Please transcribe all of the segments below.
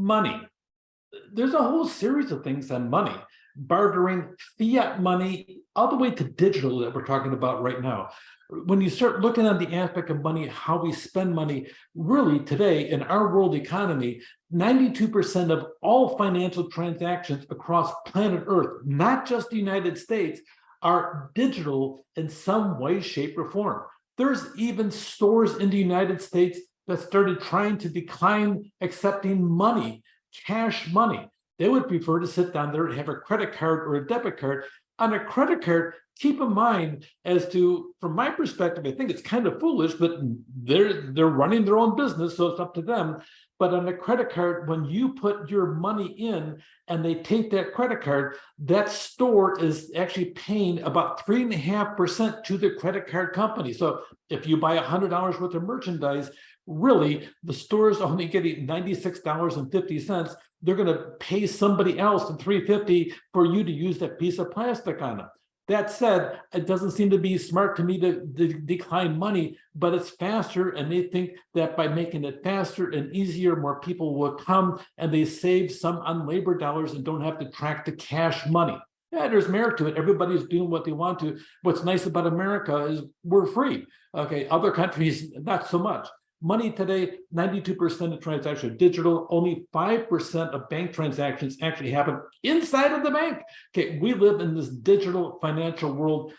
money, there's a whole series of things on money, bartering fiat money all the way to digital that we're talking about right now. When you start looking at the aspect of money, how we spend money, really today in our world economy, 92% of all financial transactions across planet Earth, not just the United States, are digital in some way, shape, or form. There's even stores in the United States that started trying to decline accepting money, cash money. They would prefer to sit down there and have a credit card or a debit card. On a credit card, keep in mind as to, from my perspective, I think it's kind of foolish, but they're running their own business, so it's up to them. But on a credit card, when you put your money in and they take that credit card, that store is actually paying about 3.5% to the credit card company. So if you buy $100 worth of merchandise, really the store is only getting $96.50. They're going to pay somebody else $3.50 for you to use that piece of plastic on it. That said, it doesn't seem to be smart to me to decline money, but it's faster, and they think that by making it faster and easier, more people will come, and they save some on labor dollars and don't have to track the cash money. Yeah, there's merit to it. Everybody's doing what they want to. What's nice about America is we're free. Okay, other countries, not so much. Money today, 92% of transactions are digital. Only 5% of bank transactions actually happen inside of the bank. Okay, we live in this digital financial world.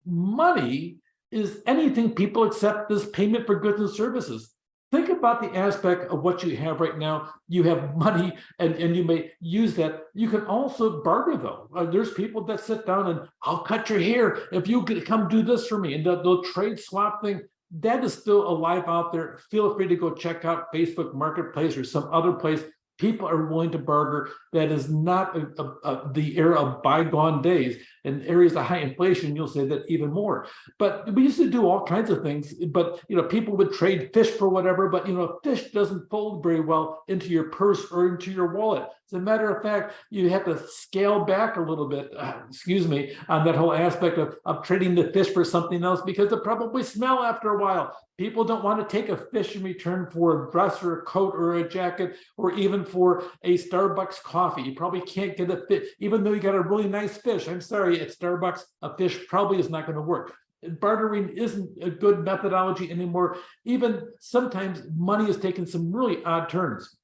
Money is anything people accept as payment for goods and services. Think about the aspect of what you have right now. You have money, and you may use that. You can also barter, though. There's people that sit down and, I'll cut your hair if you could come do this for me. And they'll trade swap thing. That is still alive out there. Feel free to go check out Facebook Marketplace or some other place. People are willing to barter. That is not the era of bygone days. In areas of high inflation, you'll say that even more. But we used to do all kinds of things. But people would trade fish for whatever. But fish doesn't fold very well into your purse or into your wallet. As a matter of fact, you have to scale back a little bit, on that whole aspect of trading the fish for something else, because they probably smell after a while. People don't want to take a fish in return for a dress or a coat or a jacket, or even for a Starbucks coffee. You probably can't get a fish, even though you got a really nice fish. I'm sorry, at Starbucks, a fish probably is not going to work. Bartering isn't a good methodology anymore. Even sometimes money is taking some really odd turns.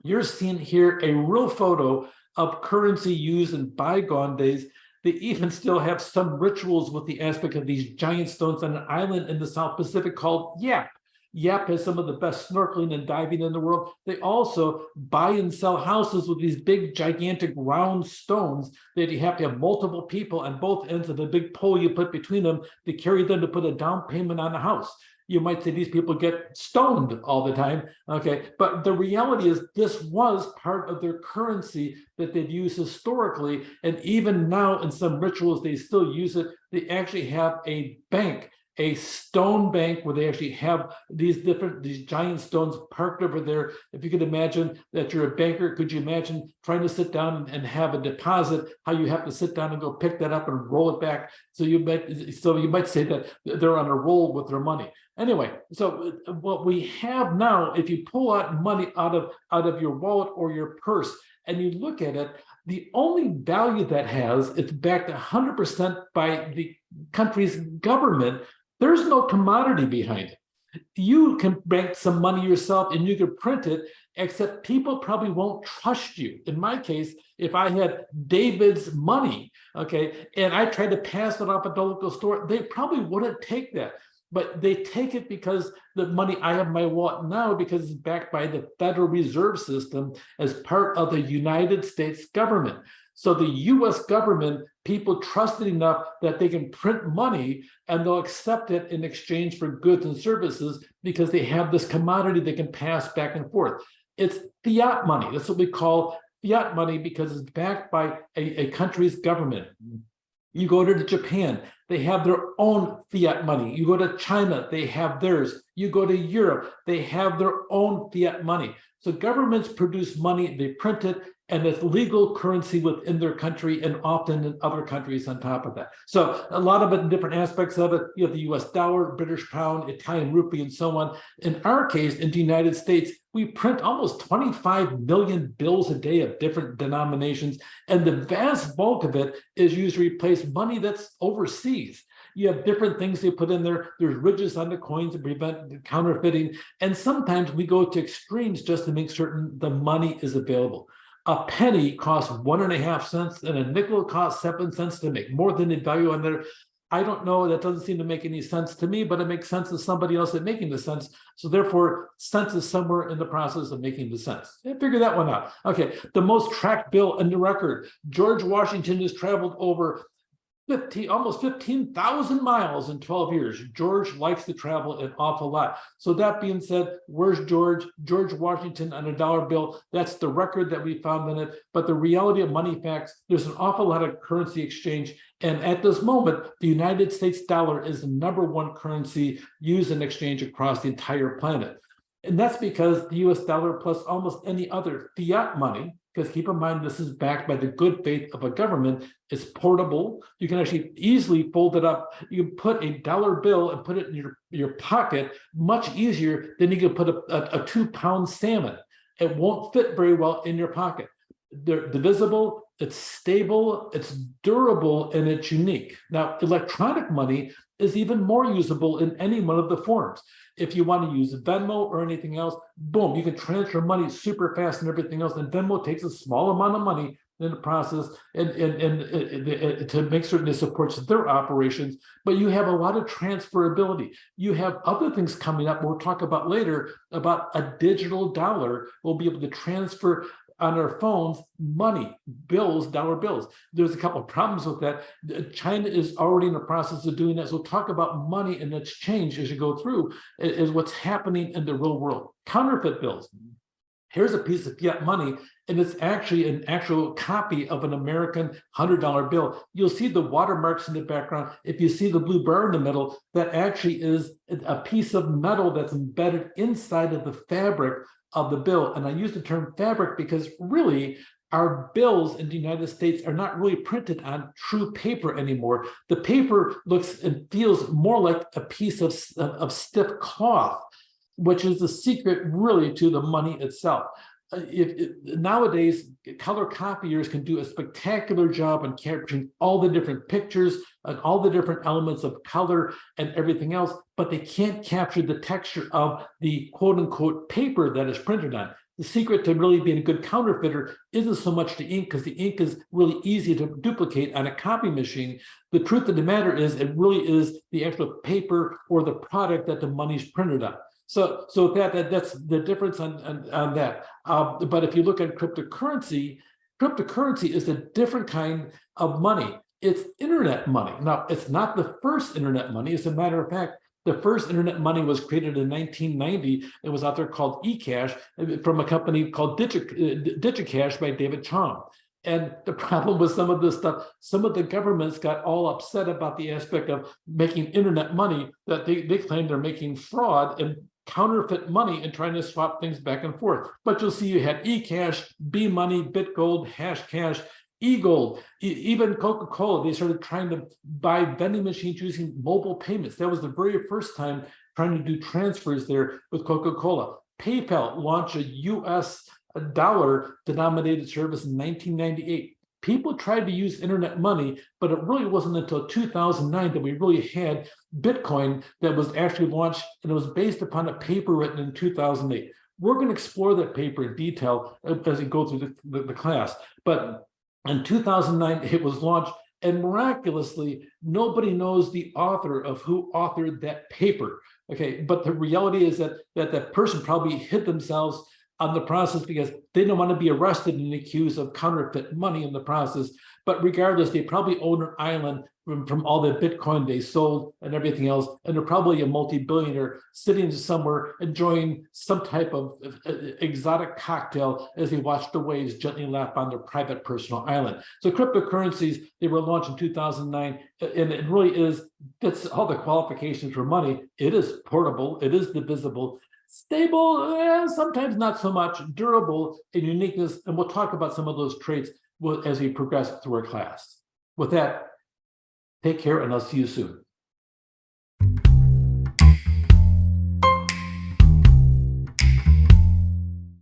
You're seeing here a real photo of currency used in bygone days. They even still have some rituals with the aspect of these giant stones on an island in the South Pacific called Yap. Yap has some of the best snorkeling and diving in the world. They also buy and sell houses with these big, gigantic, round stones that you have to have multiple people on both ends of a big pole you put between them to carry them to put a down payment on the house. You might say these people get stoned all the time, okay? But the reality is this was part of their currency that they've used historically, and even now in some rituals, they still use it. They actually have a bank, a stone bank, where they actually have these giant stones parked over there. If you could imagine that you're a banker, could you imagine trying to sit down and have a deposit, how you have to sit down and go pick that up and roll it back? So you might say that they're on a roll with their money. Anyway, so what we have now, if you pull out money out of your wallet or your purse and you look at it, the only value that has, it's backed 100% by the country's government. There's no commodity behind it. You can bank some money yourself and you can print it, except people probably won't trust you. In my case, if I had David's money, okay, and I tried to pass it off at the local store, they probably wouldn't take that. But they take it because the money I have in my wallet now, because it's backed by the Federal Reserve System as part of the United States government. So the US government, people trust it enough that they can print money and they'll accept it in exchange for goods and services because they have this commodity they can pass back and forth. It's fiat money. That's what we call fiat money, because it's backed by a country's government. You go to Japan, they have their own fiat money. You go to China, they have theirs. You go to Europe, they have their own fiat money. So governments produce money, they print it, and it's legal currency within their country and often in other countries on top of that. So a lot of it in different aspects of it. You have the US dollar, British pound, Italian rupee, and so on. In our case, in the United States, we print almost 25 million bills a day of different denominations, and the vast bulk of it is used to replace money that's overseas. You have different things they put in there. There's ridges on the coins to prevent counterfeiting. And sometimes we go to extremes just to make certain the money is available. A penny costs 1.5 cents and a nickel costs 7 cents to make more than the value on there. I don't know, that doesn't seem to make any sense to me, but it makes sense to somebody else at making the sense. So therefore, sense is somewhere in the process of making the sense. And figure that one out. Okay, the most tracked bill in the record. George Washington has traveled over almost 15,000 miles in 12 years. George likes to travel an awful lot. So that being said, where's George? George Washington on a dollar bill. That's the record that we found in it. But the reality of money facts, there's an awful lot of currency exchange. And at this moment, the United States dollar is the #1 currency used in exchange across the entire planet. And that's because the US dollar plus almost any other fiat money, because keep in mind, this is backed by the good faith of a government, is portable. You can actually easily fold it up. You can put a dollar bill and put it in your pocket much easier than you can put a 2-pound salmon. It won't fit very well in your pocket. They're divisible, it's stable, it's durable, and it's unique. Now, electronic money is even more usable in any one of the forms. If you want to use Venmo or anything else, boom, you can transfer money super fast and everything else. And Venmo takes a small amount of money in the process and to make certain it supports their operations. But you have a lot of transferability. You have other things coming up we'll talk about later about a digital dollar. We'll be able to transfer on our phones, money, bills, dollar bills. There's a couple of problems with that. China is already in the process of doing that. So talk about money and its change as you go through is what's happening in the real world. Counterfeit bills. Here's a piece of fiat money, and it's actually an actual copy of an American $100 bill. You'll see the watermarks in the background. If you see the blue bar in the middle, that actually is a piece of metal that's embedded inside of the fabric of the bill. And I use the term fabric because really our bills in the United States are not really printed on true paper anymore. The paper looks and feels more like a piece of stiff cloth, which is the secret really to the money itself. Nowadays, color copiers can do a spectacular job in capturing all the different pictures and all the different elements of color and everything else, but they can't capture the texture of the quote unquote paper that is printed on. The secret to really being a good counterfeiter isn't so much the ink, because the ink is really easy to duplicate on a copy machine. The truth of the matter is it really is the actual paper or the product that the money's printed on. So that's the difference on that. But if you look at cryptocurrency is a different kind of money. It's internet money. Now, it's not the first internet money. As a matter of fact, the first internet money was created in 1990. It was out there called eCash from a company called DigiCash by David Chang. And the problem with some of this stuff, some of the governments got all upset about the aspect of making internet money that they claim they're making fraud and counterfeit money and trying to swap things back and forth. But you'll see you had eCash, B-Money, BitGold, Hashcash, eGold, even Coca-Cola. They started trying to buy vending machines using mobile payments. That was the very first time trying to do transfers there with Coca-Cola. PayPal launched a US dollar denominated service in 1998. People tried to use internet money, but it really wasn't until 2009 that we really had Bitcoin that was actually launched, and it was based upon a paper written in 2008. We're going to explore that paper in detail as we go through the class. But in 2009, it was launched, and miraculously, nobody knows the author of who authored that paper. Okay, but the reality is that person probably hid themselves on the process because they don't want to be arrested and accused of counterfeit money in the process. But regardless, they probably own an island from all the Bitcoin they sold and everything else. And they're probably a multi-billionaire sitting somewhere enjoying some type of exotic cocktail as they watch the waves gently lap on their private personal island. So cryptocurrencies, they were launched in 2009, and it really fits all the qualifications for money. It is portable, it is divisible. Stable, sometimes not so much. Durable and uniqueness, and we'll talk about some of those traits as we progress through our class. With that, take care, and I'll see you soon.